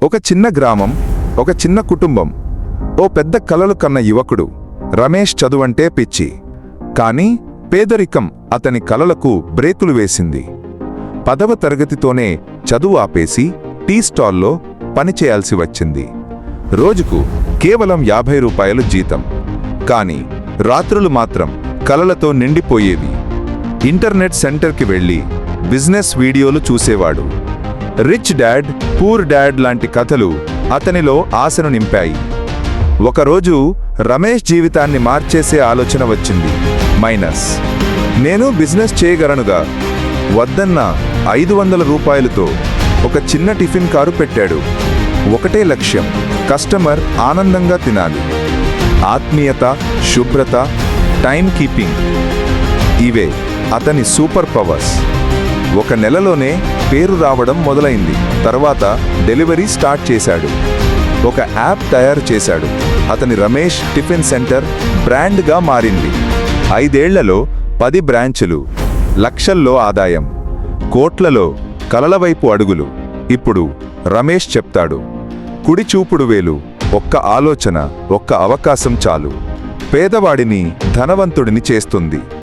ఒక చిన్న గ్రామం, ఒక చిన్న కుటుంబం. ఓ పెద్ద కలలు కన్న యువకుడు. రమేష్ చదువంటే పిచ్చి. కాని పేదరికం అతని కలలకు బ్రేకులు వేసింది. 10వ తరగతితోనే చదువు ఆపేసి టీ స్టాల్లో పనిచేయాల్సి వచ్చింది. రోజుకు కేవలం 50 రూపాయలు జీతం. కాని రాత్రులు మాత్రం కలలతో నిండిపోయేవి. ఇంటర్నెట్ సెంటర్కి వెళ్ళి బిజినెస్ వీడియోలు చూసేవాడు. రిచ్ డాడ్, పూర్ డాడ్ లాంటి కథలు అతనిలో ఆశను నింపాయి. ఒకరోజు రమేష్ జీవితాన్ని మార్చేసే ఆలోచన వచ్చింది. నేను బిజినెస్ చేయగలనుగా. వద్దన్న 500 రూపాయలతో ఒక చిన్న టిఫిన్ కారు పెట్టాడు. ఒకటే లక్ష్యం, కస్టమర్ ఆనందంగా తినాలి. ఆత్మీయత, శుభ్రత, టైం కీపింగ్, ఇవే అతని సూపర్ పవర్స్. ఒక నెలలోనే పేరు రావడం మొదలైంది. తర్వాత డెలివరీ స్టార్ట్ చేశాడు. ఒక యాప్ తయారు చేశాడు. అతని రమేష్ టిఫిన్ సెంటర్ బ్రాండ్గా మారింది. 5 ఏళ్లలో 10 బ్రాంచులు, లక్షల్లో ఆదాయం, కోట్లలో కలల వైపు అడుగులు. ఇప్పుడు రమేష్ చెప్తాడు, కుడి చూపుడు వేలు, ఒక్క ఆలోచన, ఒక్క అవకాశం చాలు పేదవాడిని ధనవంతుడిని చేస్తుంది.